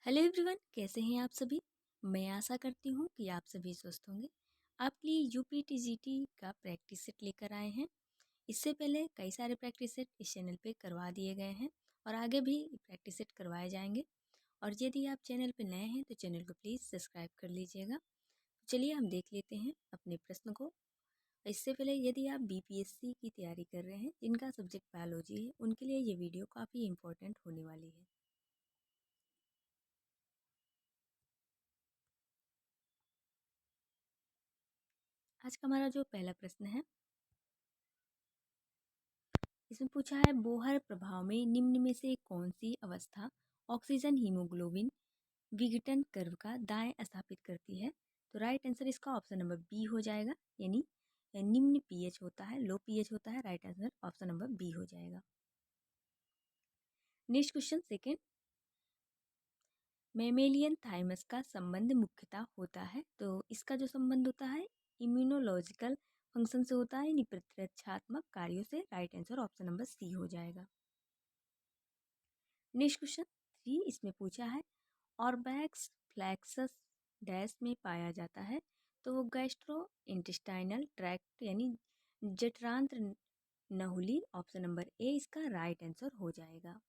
Hello everyone, कैसे हैं आप सभी। मैं आशा करती हूँ कि आप सभी स्वस्थ होंगे। आपके लिए यूपीटीजीटी का प्रैक्टिस सेट लेकर आए हैं। इससे पहले कई सारे प्रैक्टिस सेट इस चैनल पे करवा दिए गए हैं और आगे भी प्रैक्टिस सेट करवाए जाएंगे। और यदि आप चैनल पे नए हैं तो चैनल को प्लीज़ सब्सक्राइब कर लीजिएगा। चलिए हम देख लेते हैं अपने प्रश्न को। इससे पहले यदि आप बीपीएससी की तैयारी कर रहे हैं, जिनका सब्जेक्ट बायोलॉजी है, उनके लिए ये वीडियो काफ़ी इम्पोर्टेंट होने वाली है। आज का हमारा जो पहला प्रश्न है, इसमें पूछा है बोहर प्रभाव में निम्न में से कौन सी अवस्था ऑक्सीजन हीमोग्लोबिन विघटन कर्व का दाएं स्थापित करती है। तो राइट आंसर इसका ऑप्शन नंबर बी हो जाएगा, यानी निम्न पीएच होता है, लो पीएच होता है। Right answer option number B हो जाएगा। Next question second, mammalian thymus का संबंध मुख्यतः होता है। तो इसका जो संबंध होता है इम्यूनोलॉजिकल फंक्शन से होता है, यानी प्रतिरक्षात्मक कार्यों से। Right answer option number C हो जाएगा। नेक्स्ट क्वेश्चन 3, इसमें पूछा है ऑर्बैक्स फ्लैक्सस डैश में पाया जाता है। तो वो गैस्ट्रो इंटेस्टाइनल ट्रैक्ट यानी जठरांत्र नहुली। ऑप्शन नंबर ए इसका राइट आंसर हो जाएगा।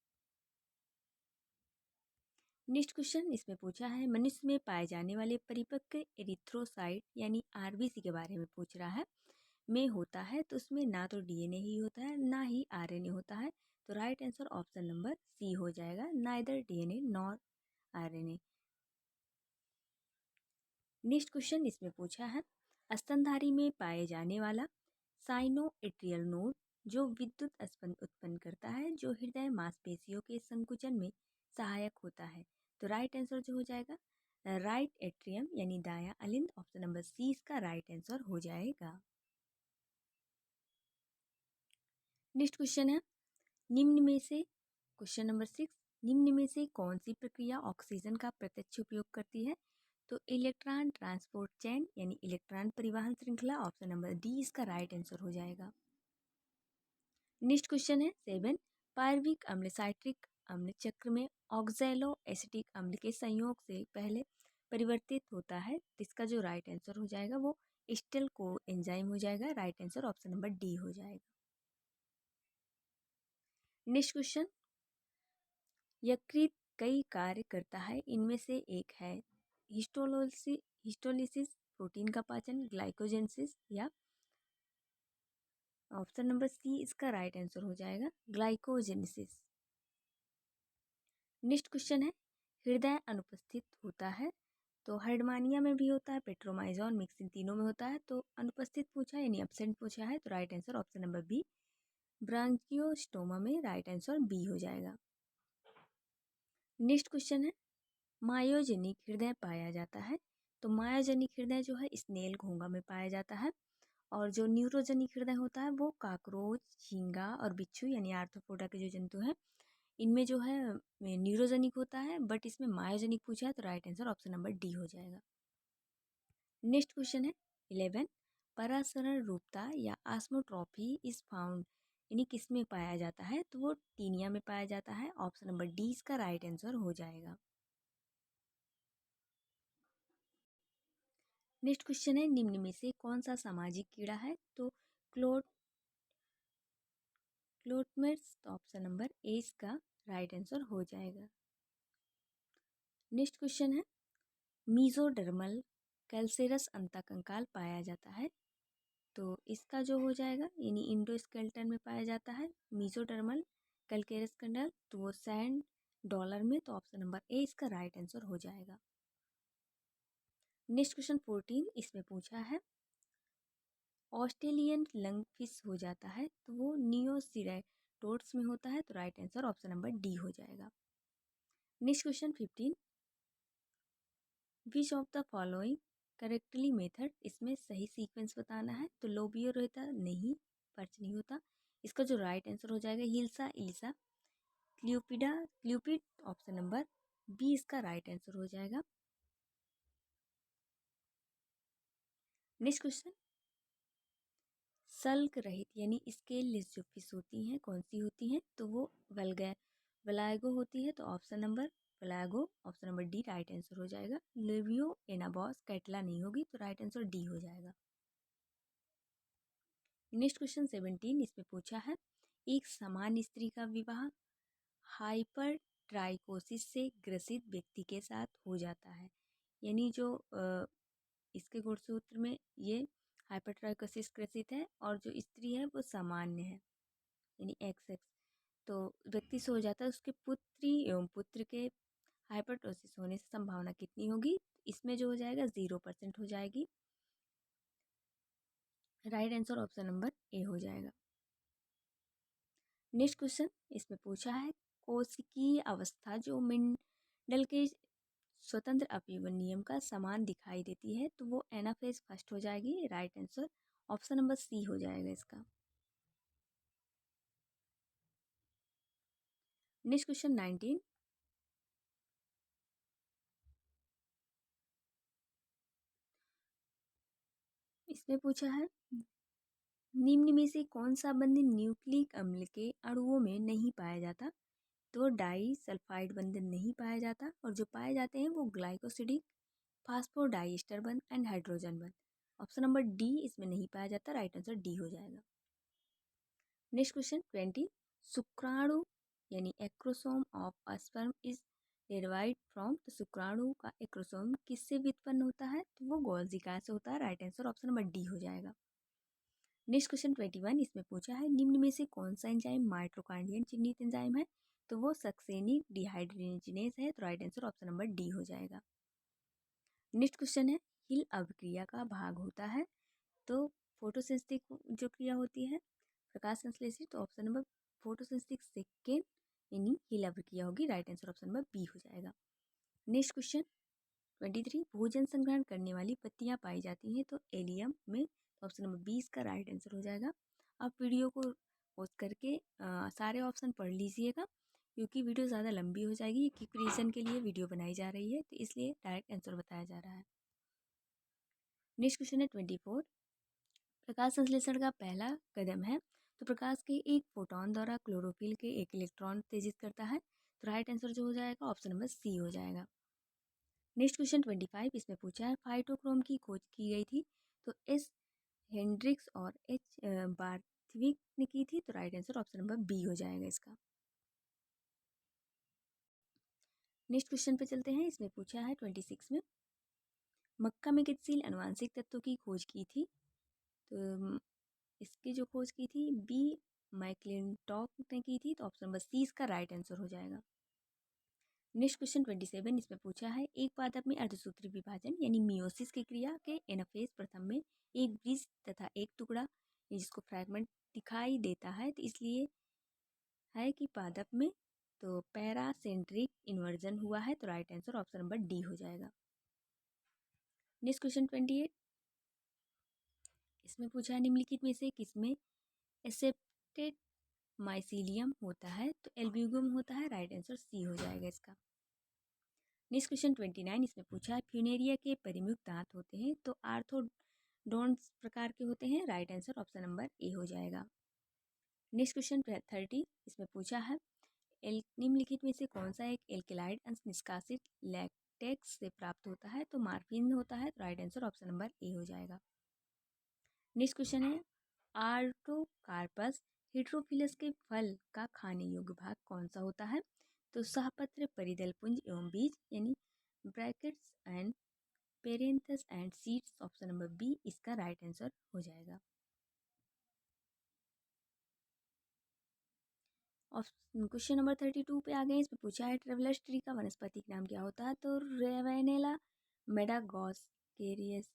नेक्स्ट क्वेश्चन, इसमें पूछा है मनुष्य में पाए जाने वाले परिपक्व एरिथ्रोसाइट यानी आरबीसी के बारे में पूछ रहा है। में होता है तो उसमें ना तो डीएनए ही होता है ना ही आरएनए होता है। तो right answer option number C हो जाएगा, neither DNA nor RNA. Next question, इसमें पूछा है स्तनधारी में पाए जाने वाला साइनोएट्रियल नोड जो विद्युत स्पंद उत्पन्न करता है, जो हृदय मांसपेशियों के संकुचन में सहायक होता है। तो राइट आंसर जो हो जाएगा राइट एट्रियम यानी दायां अलिंद। ऑप्शन नंबर सी इसका राइट आंसर हो जाएगा। नेक्स्ट क्वेश्चन है निम्न में से, क्वेश्चन नंबर 6, निम्न में से कौन सी प्रक्रिया ऑक्सीजन का प्रत्यक्ष उपयोग करती है। तो इलेक्ट्रॉन ट्रांसपोर्ट चेन यानी इलेक्ट्रॉन परिवहन श्रृंखला। ऑप्शन नंबर डी इसका राइट आंसर हो जाएगा। नेक्स्ट क्वेश्चन है 7, पायर्विक अम्ल साइट्रिक अम्ल चक्र में ऑक्सैलो एसिटिक अम्ल के संयोग से पहले परिवर्तित होता है। इसका जो राइट आंसर हो जाएगा वो स्टेल को एंजाइम हो जाएगा। Right answer option number D हो जाएगा। नेक्स्ट क्वेश्चन, यकृत कई कार्य करता है, इनमें से एक है हिस्टोलिसिस प्रोटीन का पाचन, ग्लाइकोजेनेसिस या ऑप्शन नंबर सी इसका राइट आंसर हो जाएगा, ग्लाइकोजेनेसिस। नेक्स्ट क्वेश्चन है हृदय अनुपस्थित होता है। तो हर्डमानिया में भी होता है, पेट्रोमाइजॉन मिक्स इन तीनों में होता है। तो अनुपस्थित पूछा है यानी एब्सेंट पूछा है, तो right answer option number B branchiostoma में। राइट आंसर बी हो जाएगा। नेक्स्ट क्वेश्चन है मायोजेनिक हृदय पाया जाता है। तो मायोजेनिक हृदय जो है स्नेल घोंगा में पाया जाता है, और जो न्यूरोजेनिक हृदय होता है वो काकरोच, झींगा और बिच्छू यानी आर्थ्रोपोडा के जो जंतु हैं, इनमें जो है न्यूरोजेनिक होता है, बट इसमें मायोजेनिक पूछा है। तो right answer option number D हो जाएगा। नेक्स्ट क्वेश्चन है 11, परासरण रूपता या आस्मोट्रॉफी इज फाउंड यानी किस में पाया जाता है। तो वो टीनिया में पाया जाता है। ऑप्शन नंबर डी इसका राइट आंसर हो जाएगा। नेक्स्ट क्वेश्चन है निम्न में से कौन सा सामाजिक कीड़ा है। तो क्लोटमेट्स। तो ऑप्शन नंबर ए इसका राइट आंसर हो जाएगा। नेक्स्ट क्वेश्चन है मीजोडर्मल कैल्सेरस अंतःकंकाल पाया जाता है। तो इसका जो हो जाएगा यानी इंडोस्केल्टन में पाया जाता है मीजोडर्मल कैल्केरस कंडल, तो वो सैंड डॉलर में। तो ऑप्शन नंबर ए इसका राइट आंसर हो जाएगा। नेक्स्ट क्वेश्चन 14, इसमें पूछा है ऑस्ट्रेलियन लंग फिश हो जाता है। तो वो नियोसिरेटोड्स में होता है। तो right answer option number D हो जाएगा। Next question 15, which of the following correctly method, इसमें सही सीक्वेंस बताना है। तो लोबियो रहता नहीं, पर्च नहीं होता। इसका जो राइट आंसर हो जाएगा hilsa Elisa क्ल्यूपिड। Option number B इसका राइट आंसर हो जाएगा। नेक्स्ट क्वेश्चन, सल्क रहित यानी स्केललेस जो फिश होती हैं कौन सी होती हैं। तो वो वलाइगो होती है। तो ऑप्शन नंबर फ्लैगो, option number D right answer हो जाएगा। लिवियो एनाबॉस कैटला नहीं होगी, तो राइट आंसर डी हो जाएगा। नेक्स्ट क्वेश्चन 17, इसमें पूछा है एक समान स्त्री का विवाह हाइपर ट्राइकोसिस से ग्रसित व्यक्ति के साथ हो जाता है, यानी जो इसके गुणसूत्र में ये हाइपर ट्राइकोसिस ग्रसित है और जो स्त्री है वो सामान्य है यानी एक्स एक्स, तो व्यक्ति से हो जाता है, उसके पुत्री एवं पुत्र के हाइपरटोसिस होने से संभावना कितनी होगी? इसमें जो हो जाएगा 0% हो जाएगी। Right answer option number A हो जाएगा। नेक्स्ट क्वेश्चन, इसमें पूछा है कोशिकीय अवस्था जो मेंडल के स्वतंत्र अपीवन नियम का समान दिखाई देती है, तो वो एनाफेज फर्स्ट हो जाएगी। Right answer option number C हो जाएगा इसका। नेक्स्ट क्वेश्चन 19, इसमें पूछा है निम्न में से कौन सा बंधन न्यूक्लिक अम्ल के अणुओं में नहीं पाया जाता? तो डाई सल्फाइड बंधन नहीं पाया जाता, और जो पाए जाते हैं वो ग्लाइकोसिडिक, फास्फोडाइस्टर बंध एंड हाइड्रोजन बंध। ऑप्शन नंबर डी इसमें नहीं पाया जाता, राइट आंसर डी हो जाएगा। नेक्स्ट क्वेश्चन 20, शुक्राणु यानी acrosome of a sperm is derived from, तो शुक्राणु का एक्रोसोम किससे व्युत्पन्न होता है? तो वो गोल्जिका से होता है। Right answer option number D हो जाएगा। नेक्स्ट क्वेश्चन 21, इसमें पूछा है निम्न में से कौन सा एंजाइम माइटोकॉन्ड्रियन चिह्नित एंजाइम है? तो वो सक्सेनिक डिहाइड्रोजिनेज है, तो right answer option number D हो जाएगा। नेक्स्ट क्वेश्चन है हिल अभिक्रिया का भाग होता है, तो फोटोसिंथेसिस जो क्रिया होती है प्रकाश संश्लेषण, तो ऑप्शन नंबर फोटोसिंथेसिस सेकेंड यानी हिल अभिक्रिया होगी। Right answer option number B हो जाएगा। नेक्स्ट क्वेश्चन 23, भोजन संग्रहण करने वाली पत्तियां पाई जाती हैं, तो एलियम में, तो ऑप्शन नंबर 20 का राइट आंसर हो जाएगा। आप वीडियो को पॉज करके सारे ऑप्शन पढ़ लीजिएगा, क्योंकि वीडियो ज़्यादा लंबी हो जाएगी, क्विक रीजन के लिए वीडियो बनाई जा रही है, तो इसलिए डायरेक्ट आंसर बताया जा रहा है। नेक्स्ट क्वेश्चन है 24, प्रकाश संश्लेषण का पहला कदम है, तो प्रकाश के एक फोटोन द्वारा क्लोरोफिल के एक इलेक्ट्रॉन उत्तेजित करता है, तो राइट आंसर जो हो जाएगा ऑप्शन नंबर सी हो जाएगा। नेक्स्ट क्वेश्चन 25, इसमें पूछा है फाइटोक्रोम की खोज की गई थी, तो एस हेंड्रिक्स और एच बार्थविक ने की थी, तो right answer option number B हो जाएगा इसका। नेक्स्ट क्वेश्चन पे चलते हैं, इसमें पूछा है 26 में मक्का में गतिशील अनुवांशिक तत्वों की खोज की थी, तो इसकी जो खोज की थी बी मैक्लिंटॉक ने की थी, तो ऑप्शन नंबर सी इसका राइट आंसर हो जाएगा। नेक्स्ट क्वेश्चन 27, इसमें पूछा है एक पादप में अर्धसूत्री विभाजन यानी मियोसिस की क्रिया के एनाफेज प्रथम में एक ब्रिज तथा एक टुकड़ा जिसको फ्रैगमेंट दिखाई देता है, तो इसलिए है कि पादप में तो पैरासेंट्रिक इन्वर्जन हुआ है, तो right answer option number D हो जाएगा। नेक्स्ट क्वेश्चन 28, इसमें पूछा है निम्नलिखित में से किसमें एसेप्टेड माइसीलियम होता है, तो एल्ब्यूगम होता है। राइट आंसर सी हो जाएगा इसका। नेक्स्ट क्वेश्चन 29, इसमें पूछा है फ्यूनेरिया के परिमुख दांत होते हैं, तो आर्थोडोंट्स प्रकार के होते हैं। Right answer option number A हो जाएगा। नेक्स्ट क्वेश्चन 30, इसमें पूछा है निम्नलिखित में से कौन सा एक एल्केलाइड अंश निष्कासित लैक्टेक्स से प्राप्त होता है, तो मार्फिन होता है। Right answer option number A हो जाएगा। नेक्स्ट क्वेश्चन है आर्टोकार्पस हेटेरोफिलस के फल का खाने योग्य भाग कौन सा होता है, तो सहपत्र परिदल पुंज एवं बीज यानी brackets and perianths and seeds, option number B इसका राइट आंसर हो जाएगा। क्वेश्चन नंबर 32 पे आ गए, इसमें पूछा है ट्रेवलर्स ट्री का वनस्पतिक नाम क्या होता है, तो रेवेनेला मेडागॉस्केरियस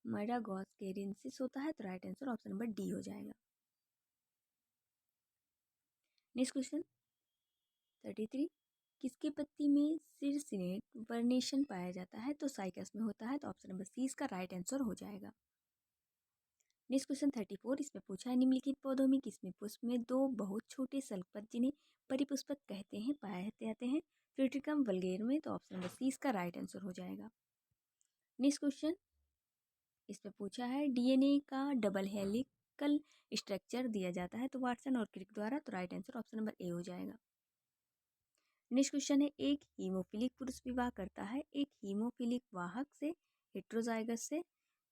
मेडागॉस्केरियंसिस होता है, तो right answer option number D हो जाएगा। नेक्स्ट क्वेश्चन 33, किसकी पत्ती में सिरसिनेट वर्नेशन पाया जाता है, तो साइकस में होता है, तो ऑप्शन नंबर सी इसका राइट आंसर हो जाएगा। नेक्स्ट क्वेश्चन 34, इसमें पूछा है निम्नलिखित पौधों में किसमें पुष्प में दो बहुत छोटे सल्कपत्र जिन्हें परिपुष्पक कहते हैं पाए जाते हैं, ट्रिटिकम वल्गेर में, तो ऑप्शन नंबर सी इसका राइट आंसर हो जाएगा। नेक्स्ट क्वेश्चन, इसमें पूछा है डीएनए का डबल हेलिकल स्ट्रक्चर दिया जाता है, तो वाटसन और क्रिक द्वारा, तो right answer option number A हो जाएगा। नेक्स्ट क्वेश्चन है, एक हीमोफिलिक पुरुष विवाह करता है एक हीमोफिलिक वाहक से, हेट्रोजाइगस से,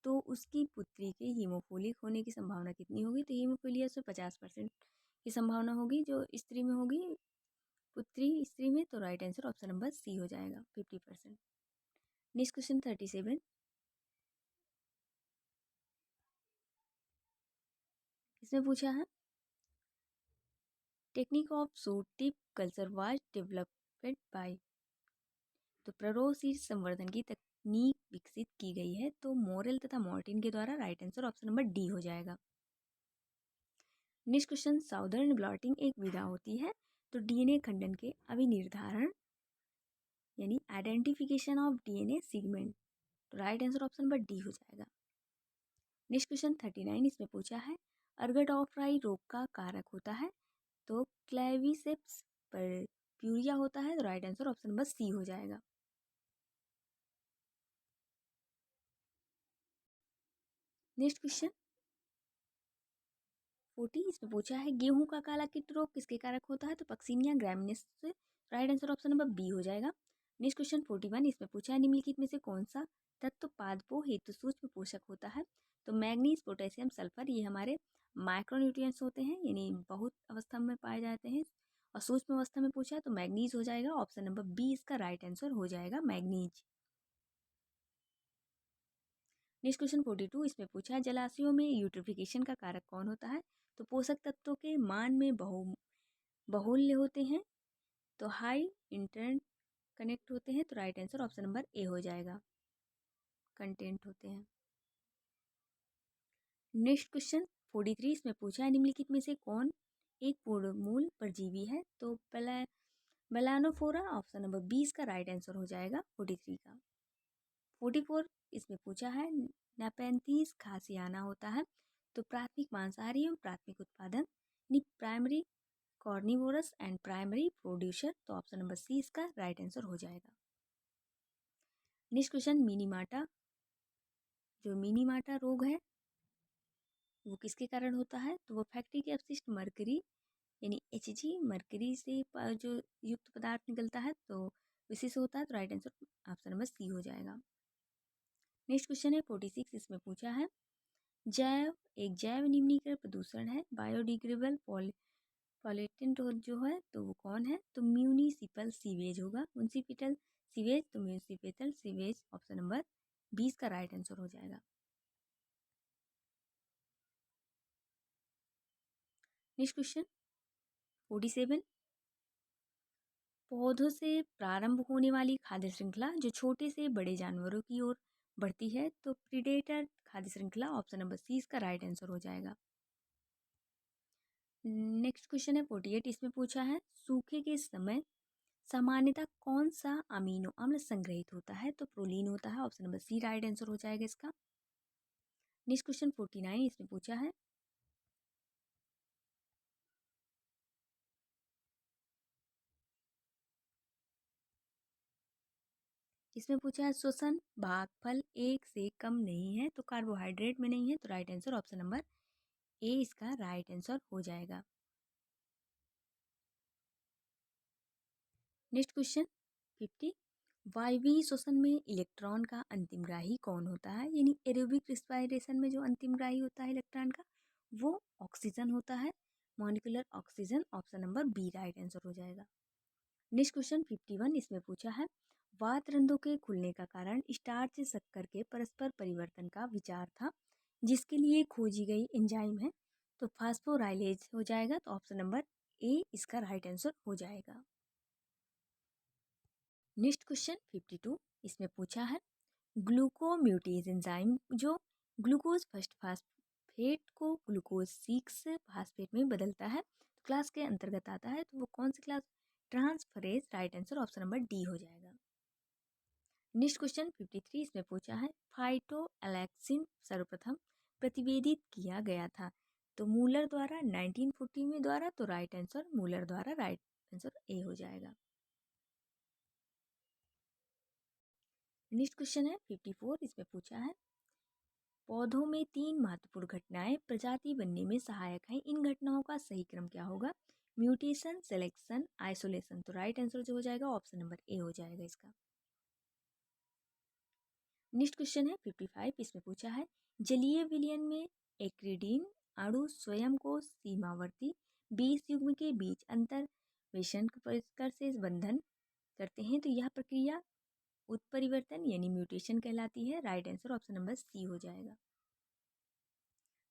तो उसकी पुत्री के हीमोफिलिक होने की संभावना कितनी होगी? तो हीमोफिलिया से 50% की संभावना होगी जो स्त्री में होगी, पुत्री स्त्री में, तो right answer option number C हो जाएगा, 50%। नेक्स्ट क्वेश्चन 37, इसमें पूछा है, technique of shoot tip culture was developed by, तो प्ररोह सीड संवर्धन की तकनीक विकसित की गई है, तो मोरेल तथा मॉर्टिन के द्वारा, right answer option number D हो जाएगा। नेक्स्ट क्वेश्चन, साउदर्न ब्लॉटिंग एक विधा होती है, तो डीएनए खंडन के अभिनिर्धारण यानी आइडेंटिफिकेशन ऑफ डीएनए सीगमेंट, तो right answer option number D हो जाएगा। नेक्स्ट क्वेश्चन 39, इसमें पूछा है, अर्गट ऑफ राई रोग का कारक होता है, तो क्लेविसेप्स पर प्यूरिया होता है, तो right answer option number C हो जाएगा। नेक्स्ट क्वेश्चन 40, इसमें पूछा है, गेहूं का काला कीट रोग किसके कारक होता है? तो पक्सिनिया ग्रामिनेस से, right answer option number B हो जाएगा। नेक्स्ट क्वेश्चन 41, इसमें पूछा है, निम्नलिखित में से कौन सा तत्व पादपों हेतु सूक्ष्म पोषक होता है? तो मैग्नीज, पोटेशियम, सल्फर, ये हमारे माइक्रोन्यूट्रिएंट्स होते हैं, यानी बहुत अवस्था में पाए जाते हैं, और सूक्ष्म अवस्था में पूछा है तो मैग्नीज हो जाएगा, ऑप्शन नंबर बी इसका राइट आंसर हो जाएगा, मैग्नीज। नेक्स्ट क्वेश्चन 42, इसमें पूछा है, जलाशयों में यूट्रिफिकेशन का कारक कौन होता है? तो पोषक तत्वों के मान में बहुल्य होते हैं, तो हाई इंटर कनेक्ट होते हैं, तो right answer option number A हो जाएगा, कंटेंट होते हैं। नेक्स्ट क्वेश्चन 43, इसमें पूछा है, निम्नलिखित में से कौन एक पूर्णमूल परजीवी है? तो बेलानोफोरा, ऑप्शन नंबर 20 का राइट आंसर हो जाएगा 43 का। 44, इसमें पूछा है, नेपेंथीज खासियाना होता है, तो प्राथमिक मांसाहारी एवं प्राथमिक उत्पादन, primary carnivorous and primary producer, तो ऑप्शन नंबर सी इसका राइट आंसर हो जाएगा। नेक्स्ट क्वेश्चन, मिनीमाटा, जो मिनीमाटा रोग है वो किसके कारण होता है? तो वो फैक्ट्री के अपशिष्ट मरकरी यानी HG मरकरी से जो युक्त पदार्थ निकलता है, तो इसी से होता है, तो right answer option number C हो जाएगा। नेक्स्ट क्वेश्चन है 46, इसमें पूछा है, एक जैव निम्नीकरण प्रदूषण है, बायोडिग्रेडेबल पॉलिटेंट जो है तो वो कौन है? तो म्यूनिसिपल सीवेज होगा, म्यूनिसिपल सीवेज, तो म्यूनिसिपल सीवेज ऑप्शन नंबर 20 का राइट आंसर हो जाएगा। नेक्स्ट क्वेश्चन 47, पौधों से प्रारंभ होने वाली खाद्य श्रृंखला जो छोटे से बड़े जानवरों की ओर बढ़ती है, तो प्रीडेटर खाद्य श्रृंखला, ऑप्शन नंबर सी इसका राइट आंसर हो जाएगा। नेक्स्ट क्वेश्चन है 48, इसमें पूछा है, सूखे के समय सामान्यतः कौन सा अमीनो अम्ल संग्रहित होता है? तो प्रोलीन होता है, option number C right answer हो जाएगा इसका। नेक्स्ट क्वेश्चन 49, इसमें पूछा है, इसमें पूछा है, श्वसन भागफल एक से कम नहीं है, तो कार्बोहाइड्रेट में नहीं है, तो right answer option number A इसका राइट आंसर हो जाएगा। नेक्स्ट क्वेश्चन 50, वायवीय श्वसन में इलेक्ट्रॉन का अंतिमग्राही कौन होता है? यानी एरोबिक रिस्पायरेशन में जो अंतिमग्राही होता है इलेक्ट्रॉन का, वो ऑक्सीजन होता है, molecular oxygen, option number B right answer हो जाएगा। नेक्स्ट क्वेश्चन 51, इसमें पूछा है, वात रंध्रों के खुलने का कारण स्टार्च शक्कर के परस्पर परिवर्तन का विचार था, जिसके लिए खोजी गई एंजाइम है, तो फास्फोराइलेज हो जाएगा, तो ऑप्शन नंबर ए इसका राइट आंसर हो जाएगा। नेक्स्ट क्वेश्चन 52, इसमें पूछा है, ग्लूकोम्यूटेज एंजाइम जो ग्लूकोज फर्स्ट फास्फेट को ग्लूकोज 6 फास्फेट में बदलता है, तो क्लास के अंतर्गत आता है, तो वो कौन सी class? Transferase, right answer option number D हो जाएगा। नेक्स्ट क्वेश्चन 53, इसमें पूछा है, फाइटोएलेक्सिन सर्वप्रथम प्रतिवेदित किया गया था, तो मूलर द्वारा 1940 में द्वारा, तो राइट आंसर मूलर द्वारा, राइट आंसर ए हो जाएगा। नेक्स्ट क्वेश्चन है 54, इसमें पूछा है, पौधों में 3 महत्वपूर्ण घटनाएं प्रजाति बनने में सहायक हैं, इन घटनाओं का सही क्रम क्या होगा? Mutation, selection, isolation. तो राइट आंसर जो हो जाएगा ऑप्शन नंबर ए हो जाएगा इसका। नेक्स्ट क्वेश्चन है 55, इसमें पूछा है जलीय विलयन में एक्रिडीन अणु स्वयं को सीमावर्ती 20 युग्म के बीच अंतर्वेशन कर से बंधन करते हैं, तो यह प्रक्रिया उत्परिवर्तन यानी म्यूटेशन कहलाती है। Right answer option number C हो जाएगा।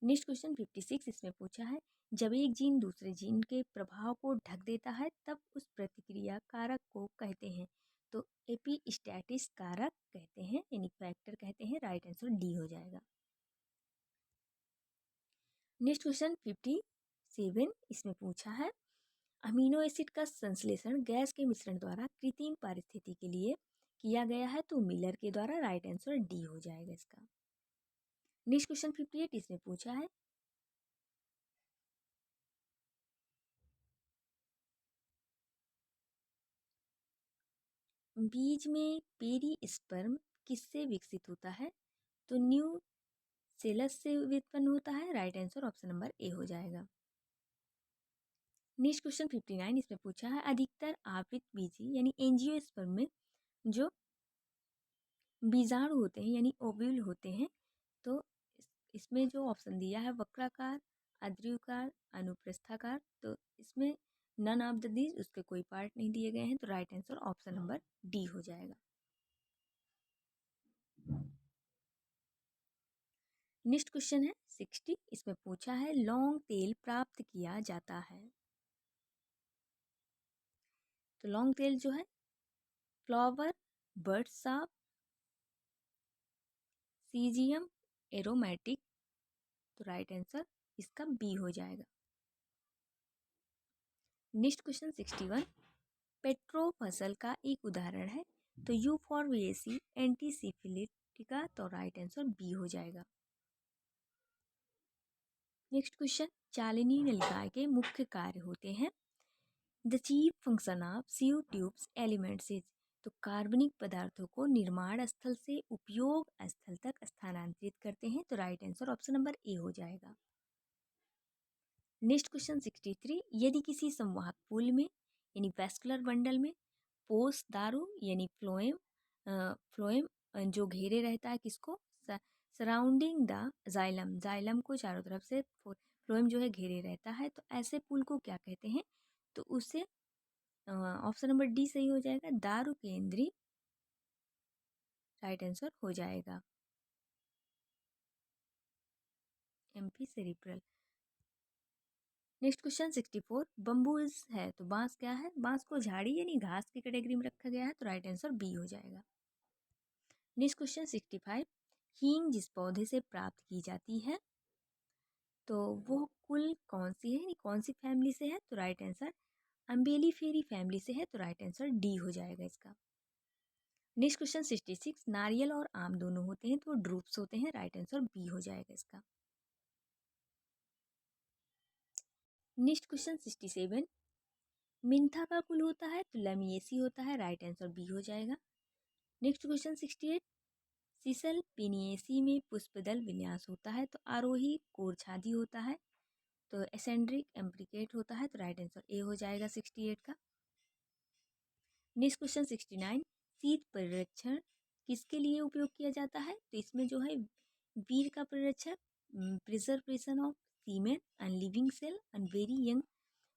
नेक्स्ट क्वेश्चन 56, इसमें पूछा है जब एक जीन दूसरे जीन के प्रभाव को ढक देता है तब उस प्रतिक्रिया कारक को कहते हैं, तो एपिस्टैटिस कारक कहते हैं यानी फैक्टर कहते हैं। राइट आंसर डी हो जाएगा। नेक्स्ट क्वेश्चन 57, इसमें पूछा है अमीनो एसिड का संश्लेषण गैस के मिश्रण द्वारा कृत्रिम परिस्थिति के लिए किया गया है, तो मिलर के द्वारा। राइट आंसर डी हो जाएगा इसका। नेक्स्ट क्वेश्चन 58, इसमें पूछा है बीज में पेरिस्पर्म किससे विकसित होता है, तो न्यू सेलस से उत्पन्न होता है। Right answer option number A हो जाएगा। नेक्स्ट क्वेश्चन 59, इसमें पूछा है अधिकतर आवृत बीजी यानी एंजियोस्पर्म में जो बीजाणु होते हैं यानी ओव्यूल होते हैं, तो इसमें जो ऑप्शन दिया है वक्राकार, अद्रियुकार, अनुप्रस्थाकार, तो इसमें नन ऑफ द दीज उसके कोई पार्ट नहीं दिए गए हैं, तो right answer option number D हो जाएगा। नेक्स्ट क्वेश्चन है 60, इसमें पूछा है लौंग तेल प्राप्त किया जाता है, तो लौंग तेल जो है flower, bird sap, caesium, aromatic, तो राइट आंसर इसका बी हो जाएगा। नेक्स्ट क्वेश्चन 61, पेट्रो फसल का एक उदाहरण है, तो यूफॉर्बिएसी एंटीसिफिलिटिका, तो राइट आंसर बी हो जाएगा। नेक्स्ट क्वेश्चन, चालिनी नलिकाएं के मुख्य कार्य होते हैं the chief function of sieve tubes elements is, तो कार्बनिक पदार्थों को निर्माण स्थल से उपयोग स्थल तक स्थानांतरित करते हैं, तो right answer option number A हो जाएगा। नेक्स्ट क्वेश्चन 63, यदि किसी संवाहक पुल में यानी वेस्कुलर बंडल में पोष दारू यानी फ्लोएम फ्लोएम जो घेरे रहता है किसको, सराउंडिंग द जाइलम, जाइलम को चारों तरफ से फ्लोएम जो है घेरे रहता है, तो ऐसे पुल को क्या कहते हैं, तो उसे ऑप्शन नंबर डी सही हो जाएगा, दारू केंद्री। राइट आंसर हो जाएगा amphi cerebral. Next question 64, bamboos है तो बांस क्या है, बांस को झाड़ी यानी घास की कैटेगरी में रखा गया है, तो राइट आंसर बी हो जाएगा। नेक्स्ट क्वेश्चन 65, हींग जिस पौधे से प्राप्त की जाती है तो वो कुल कौन सी है यानी कौन सी फैमिली से है, तो राइट आंसर अम्बेलीफेरी फैमिली से है, तो राइट आंसर डी हो जाएगा इसका। नेक्स्ट क्वेश्चन 66, नारियल और आम दोनों होते हैं तो वो ड्रूप्स होते हैं, राइट आंसर बी हो जाएगा इसका। नेक्स्ट क्वेश्चन 67, मिंथा का कुल होता है तो लमिएसी होता है, राइट आंसर बी हो जाएगा। नेक्स्ट क्वेश्चन 68, सीसल पिनिएसी में पुष्पदल विन्यास होता है तो आरोही कोरछादी होता है, तो एसेंड्रिक एम्प्लिकेट होता है, तो राइट आंसर ए हो जाएगा 68 का। नेक्स्ट क्वेश्चन 69, शीत परिरक्षण किसके लिए उपयोग किया जाता है, तो इसमें जो है वीर का परिरक्षण, preservation of semen and living cell and very young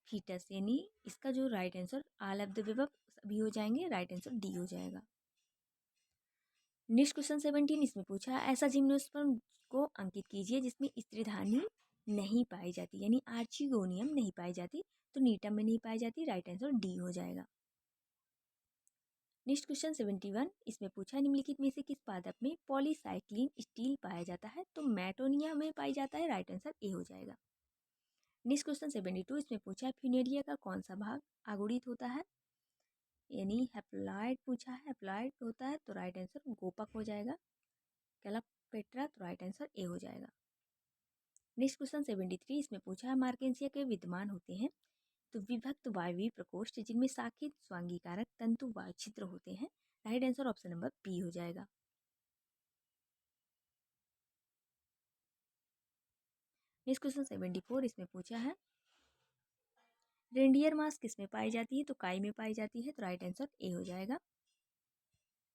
fetus, यानी इसका जो right answer all of the above सभी हो जाएंगे, राइट आंसर डी हो जाएगा। नेक्स्ट क्वेश्चन 17, इसमें पूछा ऐसा जिम्नोस्पर्म को अंकित कीजिए जिसमें स्त्रीधानी नहीं पाई जाती यानी आर्चिगोनियम नहीं पाई जाती, तो नीटम में नहीं पाई जाती, राइट आंसर डी हो जाएगा। नेक्स्ट क्वेश्चन 71, इसमें पूछा निम्नलिखित में से किस पादप में पॉलीसाइक्लिन स्टील पाया जाता है, तो मेटोनिया में पाई जाता है, राइट आंसर ए हो जाएगा। नेक्स्ट क्वेश्चन 72, इसमें पूछा फ्यूनेरिया का कौन सा भाग आगुड़ित होता है यानी हैप्लॉइड पूछा है, हैप्लॉइड होता है, तो राइट आंसर गोपक हो जाएगा। कैलापेट्रा, तो राइट आंसर ए हो जाएगा। नेक्स्ट क्वेश्चन 73, इसमें पूछा है मार्केंसिया के विद्यमान होते हैं तो विभक्त वायवीय प्रकोष्ठ जिनमें शाखित स्वांगीकारक तंतु वायु छिद्र होते हैं, right answer option number B हो जाएगा। नेक्स्ट क्वेश्चन 74, इसमें पूछा है रेंडियर मास किस में पाई जाती है? तो काई में पाई जाती है, तो राइट आंसर ए हो जाएगा।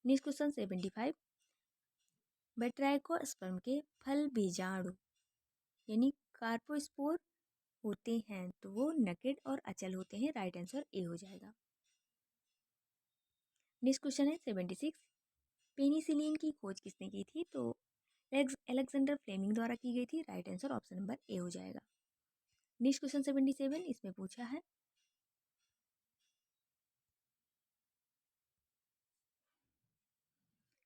नेक्स्ट क्वेश्चन 75, बैट्राइकोस्पर्म के फल बीजाणु यानी कार्पोस्पोर होते हैं, तो वो नकेट और अचल होते हैं, राइट आंसर ए हो जाएगा। नेक्स्ट क्वेश्चन है 76, पेनिसिलिन की खोज किसने की थी? तो अलेक्जेंडर फ्लेमिंग द्वारा की गई थी, right answer option number A हो जाएगा। नेक्स्ट क्वेश्चन 77, इसमें पूछा है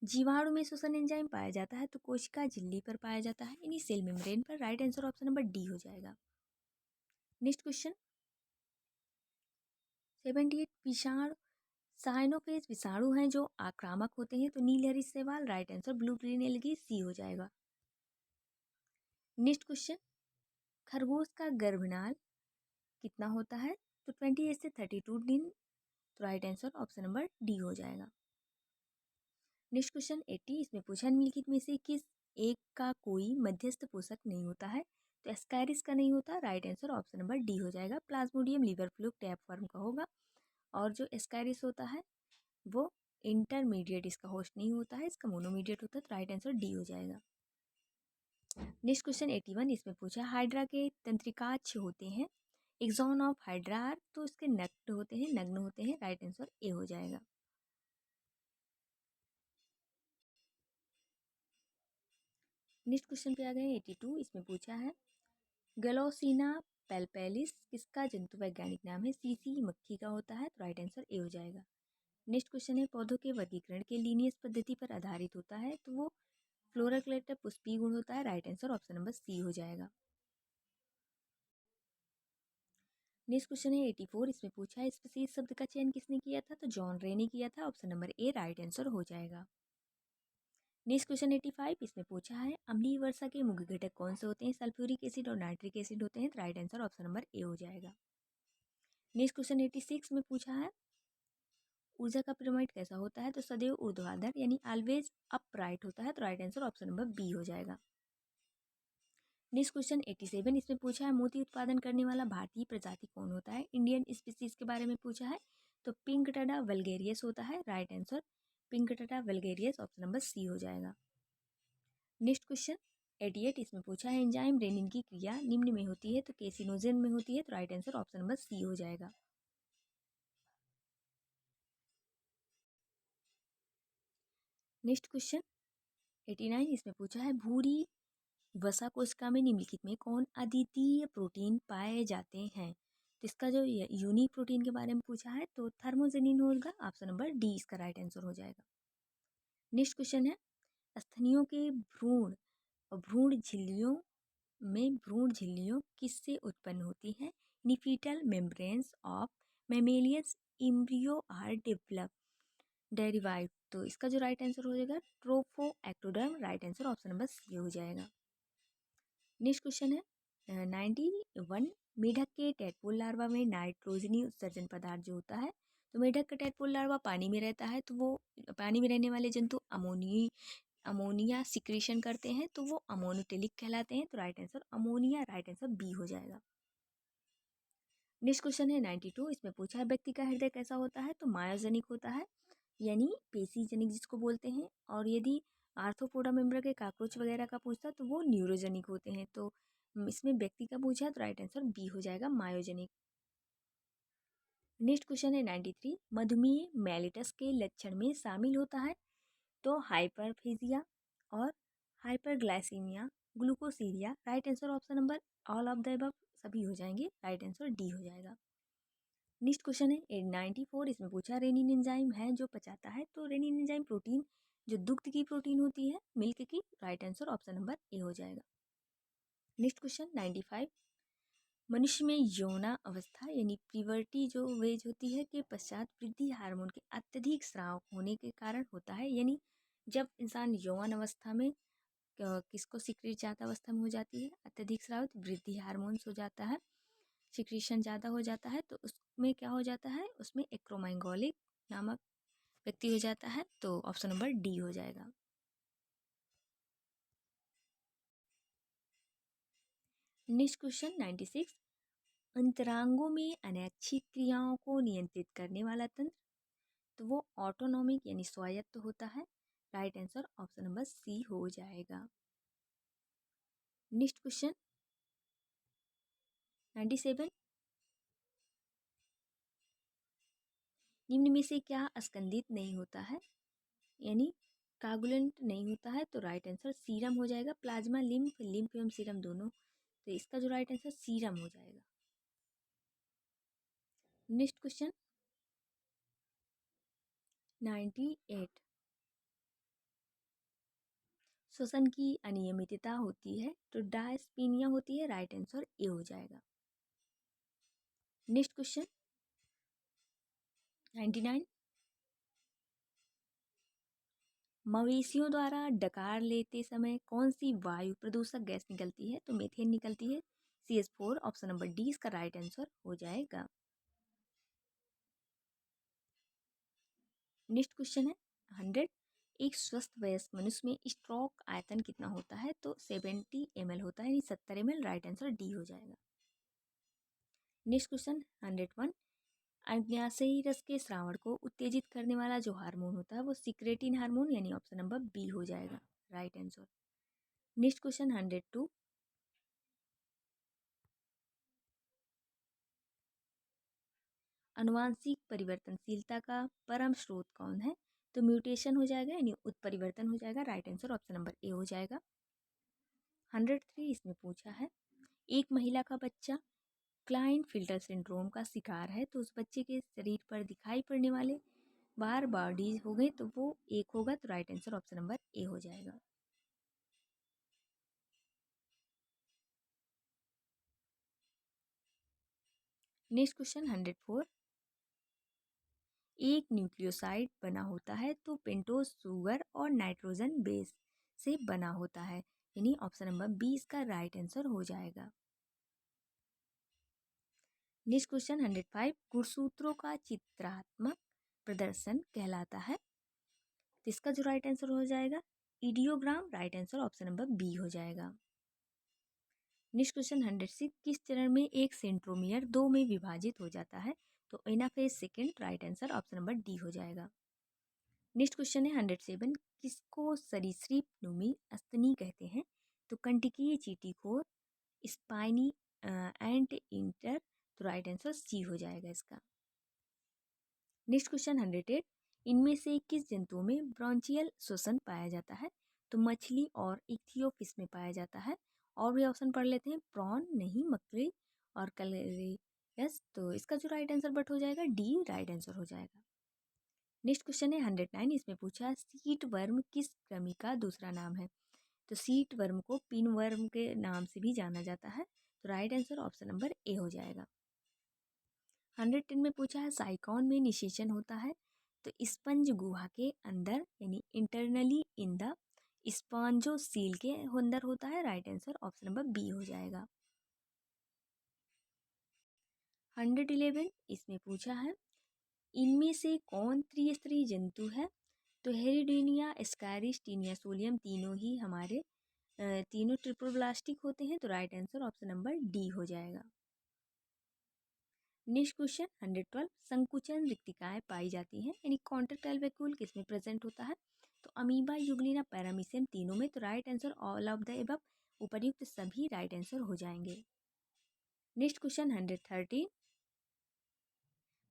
जीवाणु में श्वसन एंजाइम पाया जाता है, तो कोशिका झिल्ली पर पाया जाता है, यानी सेल मेम्ब्रेन पर, right answer option number D हो जाएगा। नेक्स्ट क्वेश्चन 78, विषाणु साइनोफेज विषाणु हैं जो आक्रामक होते हैं, तो नीलहरी शैवाल, right answer blue green algae C हो जाएगा। नेक्स्ट क्वेश्चन, खरगोश का गर्भनाल कितना होता है? तो 28 से 32 दिन, तो right answer option number D हो जाएगा। नेक्स्ट क्वेश्चन 80, इसमें पूछा निम्नलिखित में से किस एक का कोई मध्यस्थ पोषक नहीं होता है? तो एस्कारिस का नहीं होता, right answer option number D हो जाएगा। Plasmodium liver fluke tap form का होगा, और जो एस्कारिस होता है वो इंटरमीडिएट इसका होस्ट नहीं होता है, इसका मोनोमीडिएट होता है, तो राइट आंसर डी हो जाएगा। नेक्स्ट क्वेश्चन 81, इसमें पूछा हाइड्रा के तंत्रिकाक्ष होते हैं, एक्सॉन ऑफ हाइड्रा, तो इसके नग्न होते हैं, राइट आंसर ए हो जाएगा। नेक्स्ट क्वेश्चन पे आ गए 82, इसमें पूछा है गलोसिना पेल्पेलिस किसका जंतु वैज्ञानिक नाम है? सीसी मक्खी का होता है, तो राइट आंसर ए हो जाएगा। नेक्स्ट क्वेश्चन है पौधों के वर्गीकरण के लीनियस पद्धति पर आधारित होता है, तो वो फ्लोरल कलेक्टर पुष्पीय गुण होता है, right answer option number C हो जाएगा। नेक्स्ट क्वेश्चन है 84, इसमें पूछा है स्पीसीज शब्द का चयन किसने किया था? तो जॉन रे ने किया था, option number A right answer हो जाएगा। नेक्स्ट क्वेश्चन 85, इसमें पूछा है अम्लीय वर्षा के मुख्य घटक कौन से होते हैं? सल्फ्यूरिक एसिड और नाइट्रिक एसिड होते हैं, तो right answer option number A हो जाएगा। नेक्स्ट क्वेश्चन 86 में पूछा है ऊर्जा का पिरामिड कैसा होता है? तो सदैव ऊर्ध्वाधर यानी ऑलवेज अपराइट होता है, तो right answer option number B हो जाएगा। नेक्स्ट क्वेश्चन 87, इसमें पूछा है मोती उत्पादन करने वाला भारतीय प्रजाति कौन होता है? इंडियन स्पीसीज के बारे में पूछा है, तो पिंक टडा वल्गेरियस होता है, right answer pink टडा वल्गेरियस option number C हो जाएगा। नेक्स्ट क्वेश्चन 88, इसमें पूछा है एंजाइम रेनिन की क्रिया निम्न में होती है, तो केसिनोजेन में होती है, तो right answer option number C हो जाएगा। नेक्स्ट क्वेश्चन 89, इसमें पूछा है भूरी वसा कोशिका में निम्नलिखित में कौन अद्वितीय प्रोटीन पाए जाते हैं? तो इसका जो यूनिक प्रोटीन के बारे में पूछा है, तो थर्मोजेनिन होगा, ऑप्शन नंबर डी इसका राइट आंसर हो जाएगा। नेक्स्ट क्वेश्चन है स्तनियों के भ्रूण और भ्रूण झिल्लियों में भ्रूण झिल्लियों किससे उत्पन्न होती हैं? निफिटल membranes of mammalian embryo are develop derive, तो इसका जो राइट आंसर हो जाएगा trophectoderm, right answer option number C हो जाएगा। नेक्स्ट क्वेश्चन है 91, मेढक के टेडपोल लार्वा में नाइट्रोजनी उत्सर्जन पदार्थ जो होता है, तो मेढक का टेडपोल लार्वा पानी में रहता है, तो वो पानी में रहने वाले जंतु अमोनिया सिक्रीशन करते हैं, तो वो अमोनोटेलिक कहलाते हैं, तो right answer ammonia, right answer B हो जाएगा। नेक्स्ट क्वेश्चन है 92, इसमें पूछा है व्यक्ति का हृदय कैसा होता है? तो मायोजेनिक होता है, यानी पेशीजनिक जिसको बोलते हैं, और यदि आर्थ्रोपोडा मेम्बर के काकरोच वगैरह का पूछता तो वो न्यूरोजेनिक होते हैं, तो इसमें व्यक्ति का पूछा तो राइट आंसर बी हो जाएगा मायोजेनिक। नेक्स्ट क्वेश्चन है 93, मधुमेह मेलिटस के लक्षण में शामिल होता है, तो हाइपरफेजिया और hyperglycaemia, glucosuria, right answer option number all of the above सभी हो जाएंगे, राइट आंसर डी हो जाएगा। नेक्स्ट क्वेश्चन है 94, इसमें पूछा रेनिन एंजाइम है जो पचाता है, तो रेनिन एंजाइम प्रोटीन जो दुग्ध की प्रोटीन होती है मिल्क की, right answer option number A हो जाएगा। नेक्स्ट क्वेश्चन 95, मनुष्य में यौना अवस्था यानी प्रीवर्टी जो वेज होती है के पश्चात वृद्धि हार्मोन के अत्यधिक स्राव होने के कारण होता है, यानी जब इंसान यौवन अवस्था में किसको सिक्रिट ज़्यादा अवस्था में हो जाती है अत्यधिक स्राव, तो वृद्धि हार्मोन्स हो जाता है, सिक्रीशन ज़्यादा हो जाता है, तो उसमें क्या हो जाता है, उसमें एक्रोमाइंगोलिक नामक व्यक्ति हो जाता है, तो ऑप्शन नंबर डी हो जाएगा। नेक्स्ट क्वेश्चन 96, अंतरांगों में अनैच्छिक क्रियाओं को नियंत्रित करने वाला तंत्र, तो वो ऑटोनॉमिक यानी स्वायत्त होता है। Right answer option number C हो जाएगा। नेक्स्ट क्वेश्चन 97, निम्न में से क्या अस्कंदित नहीं होता है, यानी कागुलेंट नहीं होता है? तो राइट आंसर सीरम हो जाएगा। प्लाज्मा, लिम्फ, लिम्फ एवं सीरम दोनों, तो इसका जो राइट आंसर सीरम हो जाएगा। नेक्स्ट क्वेश्चन 98, श्वसन की अनियमितता होती है तो डायस्पीनिया होती है। राइट आंसर ए हो जाएगा। नेक्स्ट क्वेश्चन 99, मवेशियों द्वारा डकार लेते समय कौन सी वायु प्रदूषक गैस निकलती है? तो मीथेन निकलती है। CH4 ऑप्शन नंबर डी इसका राइट आंसर हो जाएगा। नेक्स्ट क्वेश्चन है 100, एक स्वस्थ वयस्क मनुष्य में स्ट्रोक आयतन कितना होता है? तो 70 ml होता है, यानी 70 ml। राइट आंसर डी हो जाएगा। नेक्स्ट क्वेश्चन 101, अग्न्याशयी रस के श्रावण को उत्तेजित करने वाला जो हार्मोन होता है वो सिक्रेटिन हार्मोन, यानी ऑप्शन नंबर बी हो जाएगा। Right answer. नेक्स्ट क्वेश्चन 102, अनुवांशिक परिवर्तनशीलता का परम स्रोत कौन है? तो म्यूटेशन हो जाएगा, यानी उत्परिवर्तन हो जाएगा। Right answer option number A हो जाएगा। 103, इसमें पूछा है एक महिला का बच्चा क्लाइनफिल्टर सिंड्रोम का शिकार है तो उस बच्चे के शरीर पर दिखाई पड़ने वाले बार बॉडीज हो गए तो वो एक होगा। तो right answer option number A हो जाएगा। नेक्स्ट क्वेश्चन 104, एक न्यूक्लियोसाइड बना होता है तो पेंटोज शुगर और नाइट्रोजन बेस से बना होता है, यानी ऑप्शन नंबर बी इसका राइट आंसर हो जाएगा। नेक्स्ट क्वेश्चन 105, गुणसूत्रों का चित्रात्मक प्रदर्शन कहलाता है, तो इसका जो राइट आंसर हो जाएगा idiogram. Right answer option number B हो जाएगा। नेक्स्ट क्वेश्चन 106, किस चरण में एक सेंट्रोमियर 2 में विभाजित हो जाता है? तो anaphase second. Right answer option number D हो जाएगा। नेक्स्ट क्वेश्चन है 107, किसको सरीसृप नुमी अस्तनी कहते हैं? तो कंटिकीय चींटीखोर, स्पाइनी एंट इंटर। तो राइट आंसर सी हो जाएगा इसका। नेक्स्ट क्वेश्चन 108, इनमें से किस जंतुओं में ब्रॉन्चियल श्वसन पाया जाता है? तो मछली और इक्थियोफिस में पाया जाता है। और भी ऑप्शन पढ़ लेते हैं, प्रॉन नहीं, मकड़ी और कलेरियस। तो इसका जो राइट आंसर बट हो जाएगा डी। राइट आंसर हो जाएगा। नेक्स्ट क्वेश्चन है 109, इसमें पूछा सीट वर्म किस कृमि का दूसरा नाम है? तो सीट वर्म को पिन वर्म के नाम से भी जाना जाता है। तो right answer option number A हो जाएगा। 110 में पूछा है साइकॉन में निषेचन होता है तो स्पंज गुहा के अंदर, यानी इंटरनली इन द स्पॉन्जोसील के अंदर होता है। Right answer option number B हो जाएगा। 111, इसमें पूछा है इनमें से कौन त्रिस्तरीय जंतु है? तो हेरिडीनिया, एस्कैरिस, टीनिया सोलियम तीनों ही हमारे तीनों ट्रिप्लोब्लास्टिक होते हैं। तो right answer option number D हो जाएगा। नेक्स्ट क्वेश्चन 112, संकुचन रिक्तिकाएं पाई जाती हैं, यानी कॉन्ट्रैक्ट एल्वेक्यूल किसमें प्रेजेंट होता है? तो अमीबा, यूग्लिना, पैरामीशियम तीनों में। तो right answer all of the above, उपर्युक्त सभी राइट आंसर हो जाएंगे। नेक्स्ट क्वेश्चन 113,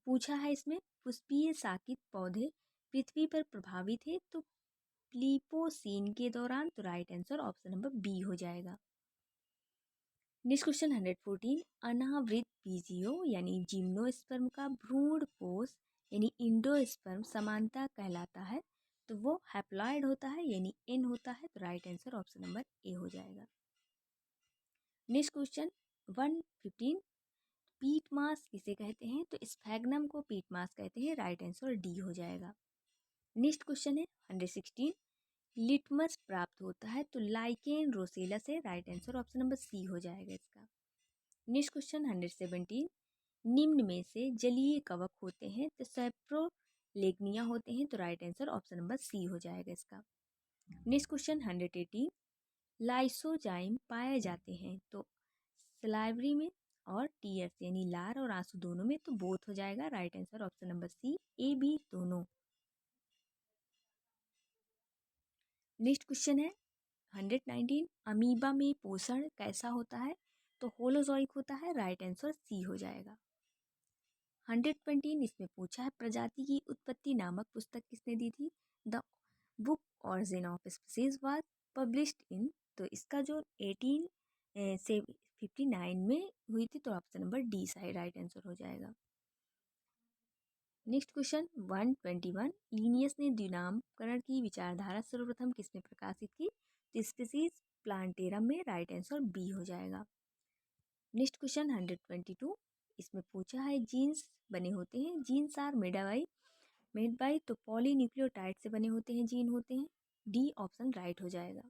पूछा है इसमें पुष्पीय शाकित पौधे पृथ्वी पर प्रभावित है तो प्लीपोसीन के दौरान। तो right answer option number B हो जाएगा। नेक्स्ट क्वेश्चन 114, अनावृत बीजियों यानी जिम्नोस्पर्म का भ्रूण कोष यानी इंडोस्पर्म समानता कहलाता है तो वो हैप्लॉइड होता है, यानी एन होता है। तो right answer option number A हो जाएगा। नेक्स्ट क्वेश्चन 115, पीट मास किसे कहते हैं? तो स्फैग्नम को पीट मास कहते हैं। राइट आंसर डी हो जाएगा। नेक्स्ट क्वेश्चन है 116, लिटमस प्राप्त होता है तो लाइकेन रोसेला से। Right answer option number C हो जाएगा इसका। नेक्स्ट क्वेश्चन 117, निम्न में से जलीय कवक होते हैं तो सैप्रोलेग्निया होते हैं। तो right answer option number C हो जाएगा इसका। नेक्स्ट क्वेश्चन 118, लाइसोजाइम पाए जाते हैं तो सलाइवरी में, और टीयर्स यानी लार और आंसू दोनों में, तो बोथ हो जाएगा। Right answer option number C, A B दोनों। नेक्स्ट क्वेश्चन है 119, अमीबा में पोषण कैसा होता है? तो होलोजोइक होता है। राइट आंसर सी हो जाएगा। 120 इसमें पूछा है प्रजाति की उत्पत्ति नामक पुस्तक किसने दी थी? The book origin of species was published in, तो इसका जो 18 से 59 में हुई थी, तो option number D side right answer हो जाएगा। नेक्स्ट क्वेश्चन 121, लीनियस ने द्विनामकरण की विचारधारा सर्वप्रथम किसने प्रकाशित की? तो स्पीसीज प्लांटेरम में। राइट आंसर बी हो जाएगा। नेक्स्ट क्वेश्चन 122, इसमें पूछा है जीन्स बने होते हैं, जीन्स आर मेड बाई, तो पॉलीन्यूक्लियोटाइड से बने होते हैं, जीन होते हैं। डी ऑप्शन राइट हो जाएगा।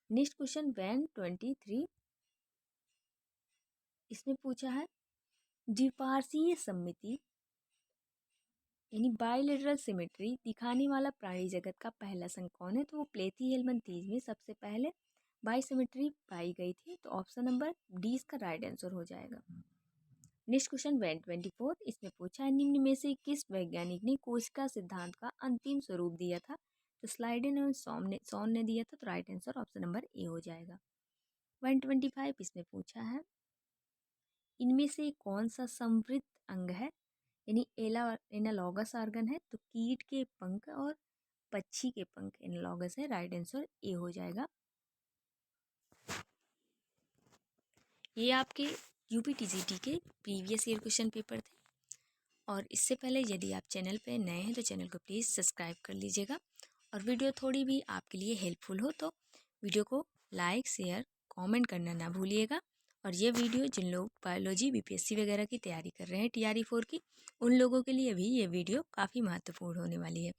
नेक्स्ट क्वेश्चन 123, इसमें पूछा है द्विपार्श्वीय सममिति यानी बाइलेटरल सिमेट्री दिखाने वाला प्राणी जगत का पहला संघ कौन है? तो वो प्लेथी में सबसे पहले बाइसिमेट्री पाई गई थी, तो ऑप्शन नंबर डी इसका राइट आंसर हो जाएगा। नेक्स्ट क्वेश्चन 124, इसमें पूछा है निम्न में से किस वैज्ञानिक ने कोशिका सिद्धांत का अंतिम स्वरूप दिया था? तो स्लाइडेन और सॉन ने दिया था, तो right answer option number A हो जाएगा। 125 इसमें पूछा है इनमें से कौन सा समृद्ध अंग है यानी एनालॉगस ऑर्गन है? तो कीट के पंख और पक्षी के पंख एनालॉगस है। राइट आंसर ए हो जाएगा। ये आपके यूपीटीजीटी के प्रीवियस ईयर क्वेश्चन पेपर थे, और इससे पहले यदि आप चैनल पर नए हैं तो चैनल को प्लीज़ सब्सक्राइब कर लीजिएगा, और वीडियो थोड़ी भी आपके लिए हेल्पफुल हो तो वीडियो को लाइक शेयर कमेंट करना ना भूलिएगा। और ये वीडियो जिन लोग बायोलॉजी बीपीएससी वगैरह की तैयारी कर रहे हैं TRE 4 की, उन लोगों के लिए भी ये वीडियो काफ़ी महत्वपूर्ण होने वाली है।